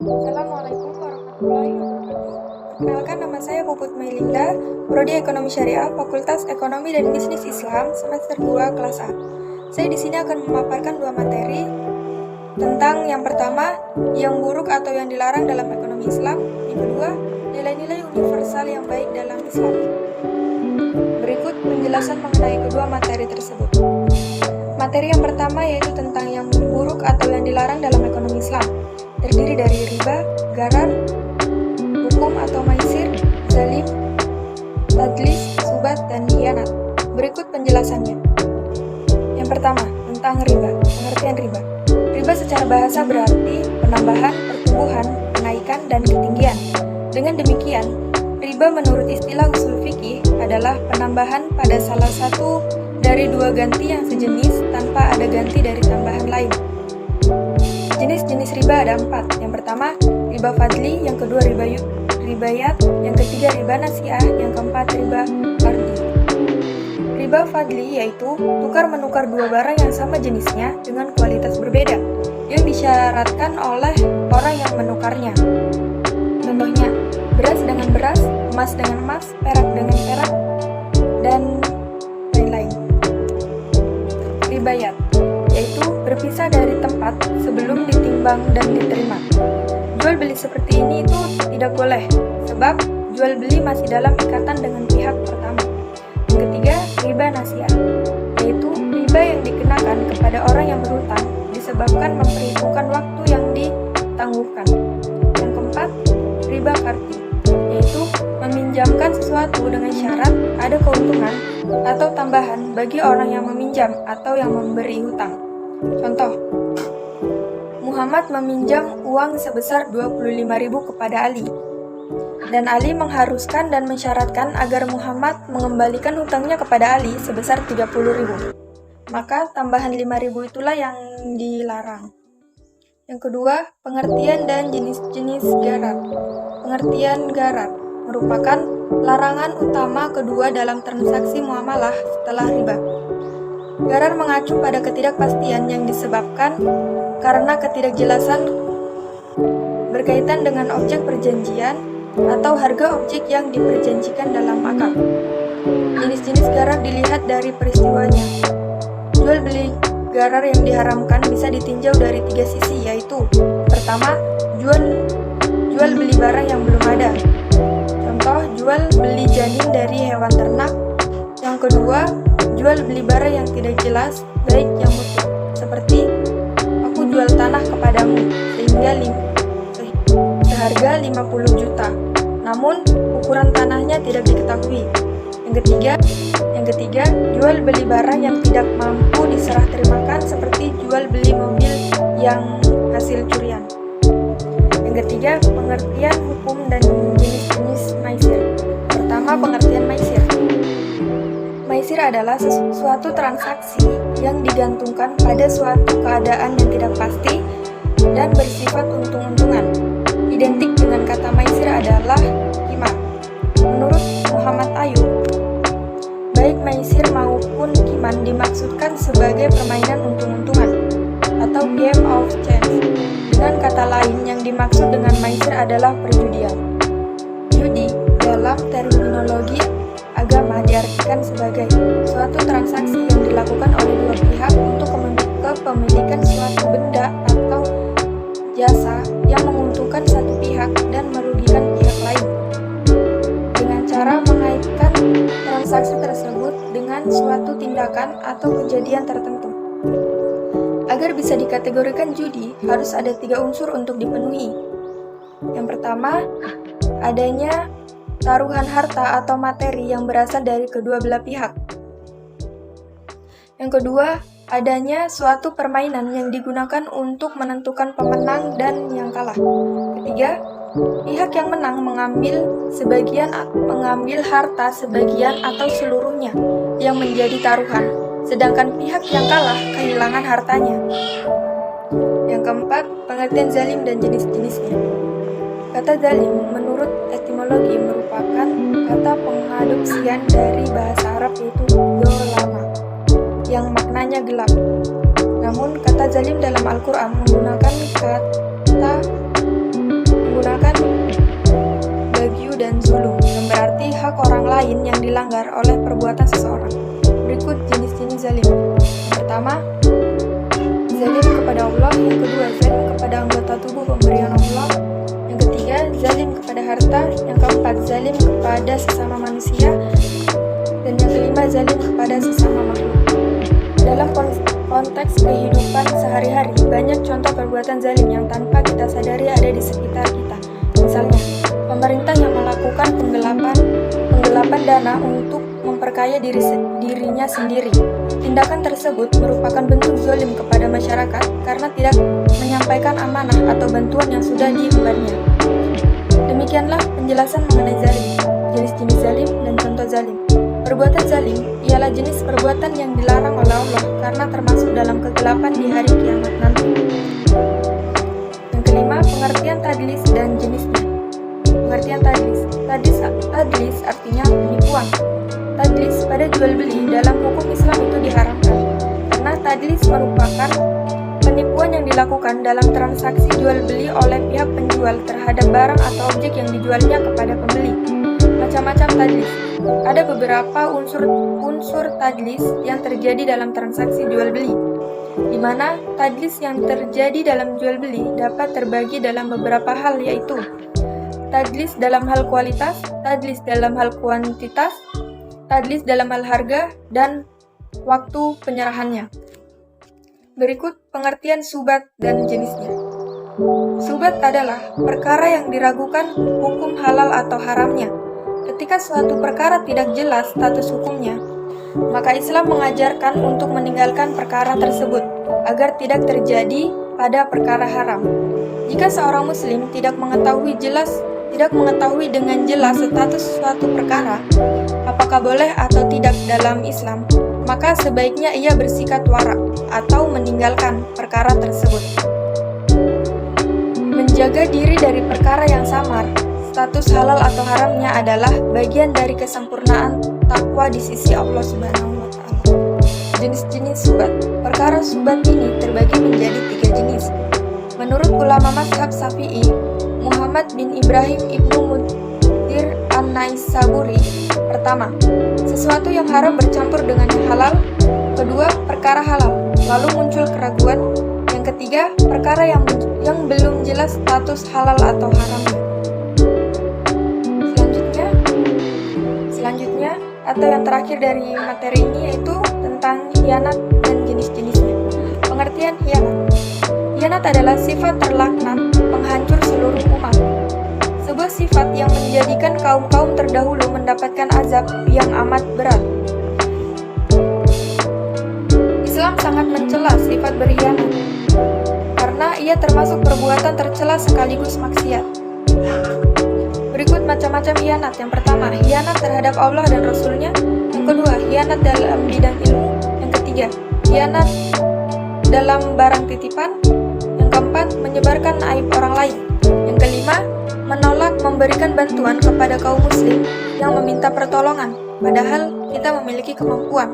Assalamualaikum warahmatullahi wabarakatuh. Perkenalkan, nama saya Puput Mailinda, Prodi Ekonomi Syariah, Fakultas Ekonomi dan Bisnis Islam, semester 2 kelas A. Saya di sini akan memaparkan dua materi tentang yang pertama, yang buruk atau yang dilarang dalam ekonomi Islam, yang kedua, nilai-nilai universal yang baik dalam Islam. Berikut penjelasan mengenai kedua materi tersebut. Materi yang pertama yaitu tentang yang buruk atau yang dilarang dalam ekonomi Islam. Terdiri dari riba, gharar, hukum atau maisir, zalim, tadlis, subat, dan khianat. Berikut penjelasannya. Yang pertama, tentang riba. Pengertian riba. Riba secara bahasa berarti penambahan, pertumbuhan, kenaikan, dan ketinggian. Dengan demikian, riba menurut istilah usul fikih adalah penambahan pada salah satu dari dua ganti yang sejenis tanpa ada ganti dari tambahan lain. Jenis-jenis riba ada 4. Yang pertama, riba fadli, yang kedua ribayat, yang ketiga riba nasiah, yang keempat riba qardi. Riba fadli yaitu tukar-menukar dua barang yang sama jenisnya dengan kualitas berbeda, yang disyaratkan oleh orang yang menukarnya. Contohnya, beras dengan beras, emas dengan emas, perak dengan perak, dan lain-lain. Ribayat yaitu berpisah dari tempat sebelum ditimbang dan diterima. Jual beli seperti ini itu tidak boleh, sebab jual beli masih dalam ikatan dengan pihak pertama. Yang ketiga, riba nasiah, yaitu riba yang dikenakan kepada orang yang berhutang disebabkan memperhitungkan waktu yang ditangguhkan. Yang keempat, riba qardi, yaitu meminjamkan sesuatu dengan syarat ada keuntungan atau tambahan bagi orang yang meminjam atau yang memberi hutang. Contoh, Muhammad meminjam uang sebesar 25.000 kepada Ali, dan Ali mengharuskan dan mensyaratkan agar Muhammad mengembalikan hutangnya kepada Ali sebesar 30.000. Maka tambahan 5.000 itulah yang dilarang. Yang kedua, pengertian dan jenis-jenis gharar. Pengertian gharar merupakan larangan utama kedua dalam transaksi muamalah setelah riba. Gharar mengacu pada ketidakpastian yang disebabkan karena ketidakjelasan berkaitan dengan objek perjanjian atau harga objek yang diperjanjikan dalam akad. Jenis-jenis gharar dilihat dari peristiwanya. Jual beli gharar yang diharamkan bisa ditinjau dari 3 sisi, yaitu pertama, jual beli barang yang belum ada. Contoh, jual beli janin dari hewan ternak. Yang kedua, jual beli barang yang tidak jelas, baik yang mutlak, seperti aku jual tanah kepadamu sehingga seharga 50 juta, namun ukuran tanahnya tidak diketahui. Yang ketiga, jual beli barang yang tidak mampu diserah terimakan, seperti jual beli mobil yang hasil curian. Yang ketiga, pengertian hukum dan jenis-jenis maisir. Pertama, pengertian maisir. Maisir adalah suatu transaksi yang digantungkan pada suatu keadaan yang tidak pasti dan bersifat untung-untungan. Identik dengan kata maisir adalah qimar. Menurut Muhammad Ayub, baik maisir maupun qimar dimaksudkan sebagai permainan untung-untungan atau game of chance. Dengan kata lain, yang dimaksud dengan maisir adalah perjudian. Judi dalam terminologi agama diartikan sebagai suatu transaksi yang dilakukan oleh dua pihak untuk kepemilikan suatu benda atau jasa yang menguntungkan satu pihak dan merugikan pihak lain, dengan cara mengaitkan transaksi tersebut dengan suatu tindakan atau kejadian tertentu. Agar bisa dikategorikan judi, harus ada 3 unsur untuk dipenuhi. Yang pertama, adanya taruhan harta atau materi yang berasal dari kedua belah pihak. Yang kedua, adanya suatu permainan yang digunakan untuk menentukan pemenang dan yang kalah. Ketiga, pihak yang menang mengambil harta sebagian atau seluruhnya yang menjadi taruhan, sedangkan pihak yang kalah kehilangan hartanya. Yang keempat, pengertian zalim dan jenis-jenisnya. Kata zalim menurut etimologi merupakan kata pengadopsian dari bahasa Arab, yaitu dolama, yang maknanya gelap. Namun kata zalim dalam Al-Quran menggunakan kata lain yang dilanggar oleh perbuatan seseorang. Berikut jenis-jenis zalim. Yang pertama, zalim kepada Allah. Yang kedua, zalim kepada anggota tubuh pemberian Allah. Yang ketiga, zalim kepada harta. Yang keempat, zalim kepada sesama manusia. Dan yang kelima, zalim kepada sesama makhluk. Dalam konteks kehidupan sehari-hari, banyak contoh perbuatan zalim yang tanpa kita sadari ada di sekitar kita. Misalnya, pemerintah yang melakukan penggelapan dana untuk memperkaya dirinya sendiri. Tindakan tersebut merupakan bentuk zalim kepada masyarakat karena tidak menyampaikan amanah atau bantuan yang sudah diembarnya. Demikianlah penjelasan mengenai zalim, jenis-jenis zalim dan contoh zalim. Perbuatan zalim ialah jenis perbuatan yang dilarang oleh Allah karena termasuk dalam kegelapan di hari kiamat nanti. Yang kelima, pengertian tadlis dan jenisnya. Pengertian tadlis. Tadlis artinya penipuan. Tadlis pada jual beli dalam hukum Islam itu diharamkan karena tadlis merupakan penipuan yang dilakukan dalam transaksi jual beli oleh pihak penjual terhadap barang atau objek yang dijualnya kepada pembeli. Macam-macam tadlis. Ada beberapa unsur tadlis yang terjadi dalam transaksi jual beli, di mana tadlis yang terjadi dalam jual beli dapat terbagi dalam beberapa hal, yaitu tadlis dalam hal kualitas, tadlis dalam hal kuantitas, tadlis dalam hal harga, dan waktu penyerahannya. Berikut pengertian subat dan jenisnya. Subat adalah perkara yang diragukan hukum halal atau haramnya. Ketika suatu perkara tidak jelas status hukumnya, maka Islam mengajarkan untuk meninggalkan perkara tersebut agar tidak terjadi pada perkara haram. Jika seorang muslim tidak mengetahui dengan jelas status suatu perkara, apakah boleh atau tidak dalam Islam, maka sebaiknya ia bersikap wara atau meninggalkan perkara tersebut. Menjaga diri dari perkara yang samar, status halal atau haramnya adalah bagian dari kesempurnaan takwa di sisi Allah Subhanahu wa Ta'ala. Jenis-jenis subat. Perkara subat ini terbagi menjadi 3 jenis. Menurut ulama mazhab Syafi'i, Muhammad bin Ibrahim ibnu Munzir an-Naisaburi, pertama, sesuatu yang haram bercampur dengan yang halal. Kedua, perkara halal, lalu muncul keraguan. Yang ketiga, perkara yang belum jelas status halal atau haramnya. Selanjutnya, atau yang terakhir dari materi ini, yaitu tentang khianat dan jenis-jenisnya. Pengertian khianat. Khianat adalah sifat terlaknat, penghancur seluruh umat. Sebuah sifat yang menjadikan kaum-kaum terdahulu mendapatkan azab yang amat berat. Islam sangat mencela sifat berkhianat, karena ia termasuk perbuatan tercela sekaligus maksiat. Berikut macam-macam khianat. Yang pertama, khianat terhadap Allah dan Rasul-Nya. Yang kedua, khianat dalam bidang ilmu. Yang ketiga, khianat dalam barang titipan. Yang keempat, menyebarkan aib orang lain. Yang kelima, menolak memberikan bantuan kepada kaum muslim yang meminta pertolongan, padahal kita memiliki kemampuan.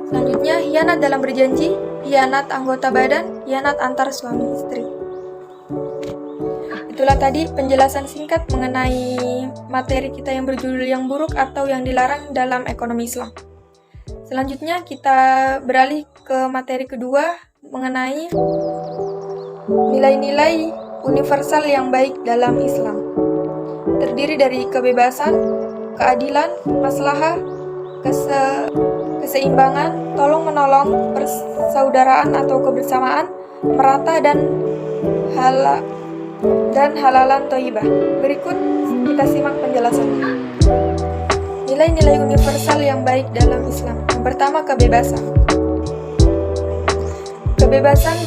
Selanjutnya, khianat dalam berjanji, khianat anggota badan, khianat antar suami istri. Itulah tadi penjelasan singkat mengenai materi kita yang berjudul yang buruk atau yang dilarang dalam ekonomi Islam. Selanjutnya kita beralih ke materi kedua mengenai nilai-nilai universal yang baik dalam Islam. Terdiri dari kebebasan, keadilan, maslahah, keseimbangan, tolong-menolong, persaudaraan atau kebersamaan, merata dan halalan thayyibah. Berikut kita simak penjelasannya. Nilai-nilai universal yang baik dalam Islam. Yang pertama, kebebasan. Kebebasan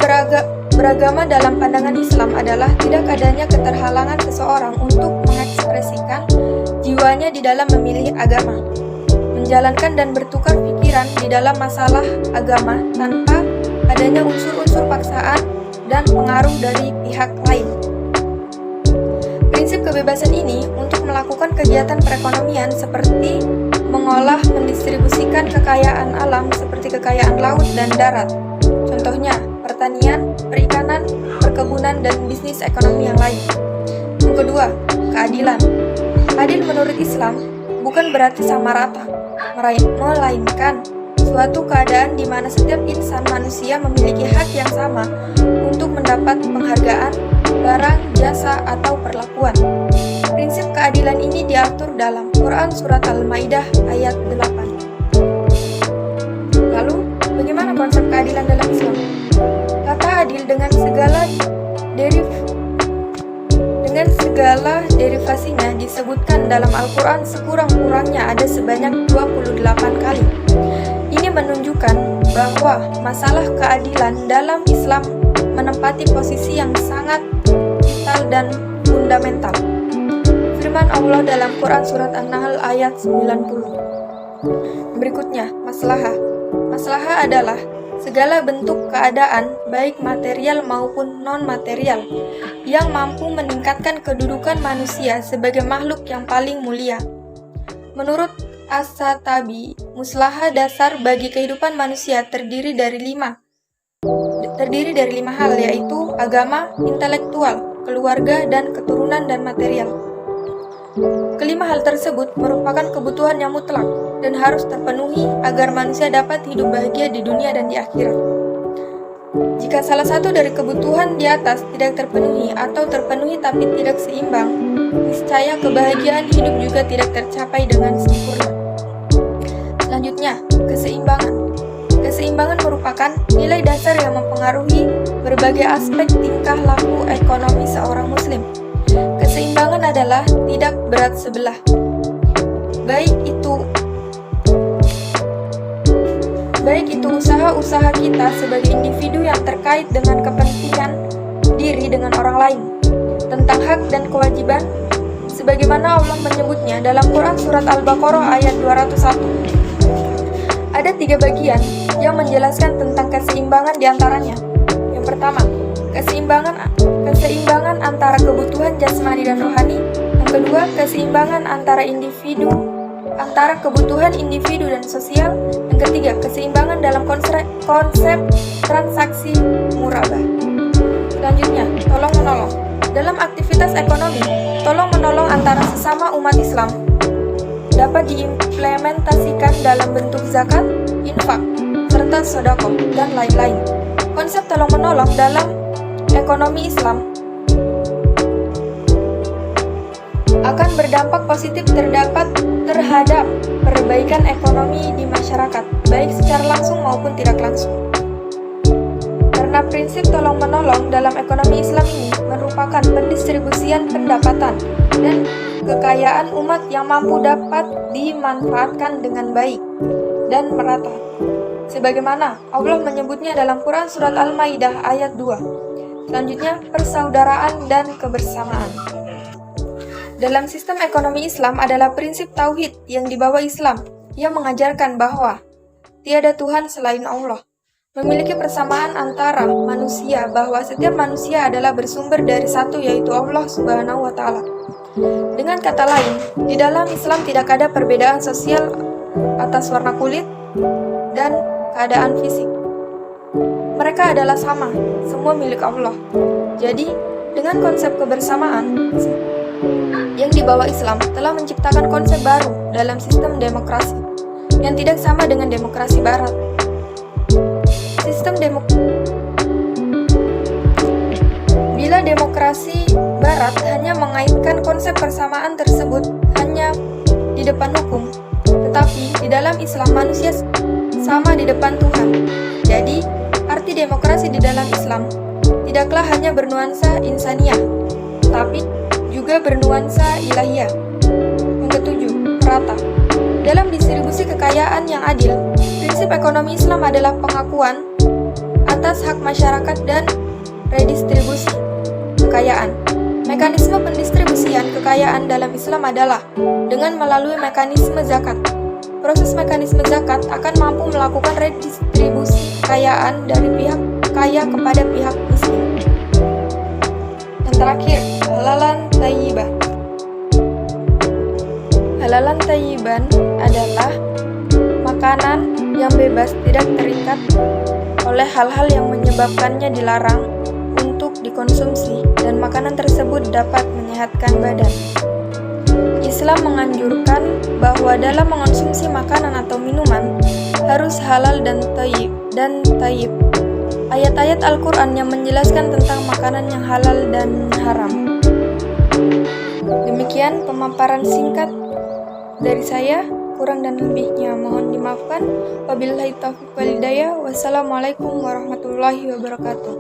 beragama dalam pandangan Islam adalah tidak adanya keterhalangan seseorang untuk mengekspresikan jiwanya di dalam memilih agama, menjalankan dan bertukar pikiran di dalam masalah agama tanpa adanya unsur-unsur paksaan dan pengaruh dari pihak lain. Prinsip kebebasan ini untuk melakukan kegiatan perekonomian seperti mengolah, mendistribusikan kekayaan alam seperti kekayaan laut dan darat. Contohnya, pertanian, perikanan, perkebunan, dan bisnis ekonomi yang lain. Yang kedua, keadilan. Adil menurut Islam bukan berarti sama rata, melainkan suatu keadaan di mana setiap insan manusia memiliki hak yang sama untuk mendapat penghargaan, barang, jasa, atau perlakuan. Prinsip keadilan ini diatur dalam Quran Surat Al-Maidah ayat 8. Lalu, bagaimana konsep keadilan dalam Islam? Kata adil dengan segala derivasinya disebutkan dalam Al-Quran sekurang-kurangnya ada sebanyak 28 kali. Ini menunjukkan bahwa masalah keadilan dalam Islam menempati posisi yang sangat vital dan fundamental. Firman Allah dalam Quran Surat An-Nahl ayat 90. Berikutnya, maslahah. Maslahah adalah segala bentuk keadaan, baik material maupun non-material, yang mampu meningkatkan kedudukan manusia sebagai makhluk yang paling mulia. Menurut As-Satabi, maslahah dasar bagi kehidupan manusia terdiri dari lima hal, yaitu agama, intelektual, keluarga, dan keturunan dan material. Kelima hal tersebut merupakan kebutuhan yang mutlak dan harus terpenuhi agar manusia dapat hidup bahagia di dunia dan di akhirat. Jika salah satu dari kebutuhan di atas tidak terpenuhi atau terpenuhi tapi tidak seimbang, niscaya kebahagiaan hidup juga tidak tercapai dengan sempurna. Selanjutnya, keseimbangan. Keseimbangan merupakan nilai dasar yang mempengaruhi berbagai aspek tingkah laku ekonomi seorang muslim. Keseimbangan adalah tidak berat sebelah, baik itu usaha-usaha kita sebagai individu yang terkait dengan kepentingan diri dengan orang lain, tentang hak dan kewajiban, sebagaimana Allah menyebutnya dalam Quran Surat Al-Baqarah ayat 201. Ada 3 bagian yang menjelaskan tentang keseimbangan diantaranya. Yang pertama, keseimbangan antara kebutuhan jasmani dan rohani. Yang kedua, keseimbangan antara kebutuhan individu dan sosial. Yang ketiga, keseimbangan dalam konsep transaksi murabah. Selanjutnya, tolong-menolong. Dalam aktivitas ekonomi, tolong-menolong antara sesama umat Islam dapat diimplementasikan dalam bentuk zakat, infak, serta sedekah, dan lain-lain. Konsep tolong-menolong dalam ekonomi Islam akan berdampak positif terhadap perbaikan ekonomi di masyarakat, baik secara langsung maupun tidak langsung. Karena prinsip tolong-menolong dalam ekonomi Islam ini merupakan pendistribusian pendapatan dan kekayaan umat yang mampu dapat dimanfaatkan dengan baik dan merata. Sebagaimana Allah menyebutnya dalam Quran Surat Al-Maidah ayat 2. Selanjutnya, persaudaraan dan kebersamaan. Dalam sistem ekonomi Islam adalah prinsip tauhid yang dibawa Islam, yang mengajarkan bahwa tiada Tuhan selain Allah, memiliki persamaan antara manusia, bahwa setiap manusia adalah bersumber dari satu, yaitu Allah Subhanahu wa Ta'ala. Dengan kata lain, di dalam Islam tidak ada perbedaan sosial atas warna kulit dan keadaan fisik. Mereka adalah sama, semua milik Allah. Jadi, dengan konsep kebersamaan yang dibawa Islam telah menciptakan konsep baru dalam sistem demokrasi yang tidak sama dengan demokrasi Barat. Bila demokrasi Barat hanya mengaitkan konsep persamaan tersebut hanya di depan hukum, tetapi di dalam Islam manusia sama di depan Tuhan. Jadi, arti demokrasi di dalam Islam tidaklah hanya bernuansa insaniyah, tapi juga bernuansa ilahiyah. Yang ketujuh, merata. Dalam distribusi kekayaan yang adil, prinsip ekonomi Islam adalah pengakuan atas hak masyarakat dan redistribusi kekayaan. Mekanisme pendistribusian kekayaan dalam Islam adalah dengan melalui mekanisme zakat. Proses mekanisme zakat akan mampu melakukan redistribusi kekayaan dari pihak kaya kepada pihak miskin. Yang terakhir, halalan thayyibah. Halalan thayyiban adalah makanan yang bebas, tidak terikat oleh hal-hal yang menyebabkannya dilarang untuk dikonsumsi, dan makanan tersebut dapat menyehatkan badan. Islam menganjurkan bahwa dalam mengonsumsi makanan atau minuman harus halal dan thayyib. Ayat-ayat Al-Quran yang menjelaskan tentang makanan yang halal dan haram. Demikian pemaparan singkat dari saya, kurang dan lebihnya mohon dimaafkan. Wabillahi taufiq wal hidayah. Wassalamualaikum warahmatullahi wabarakatuh.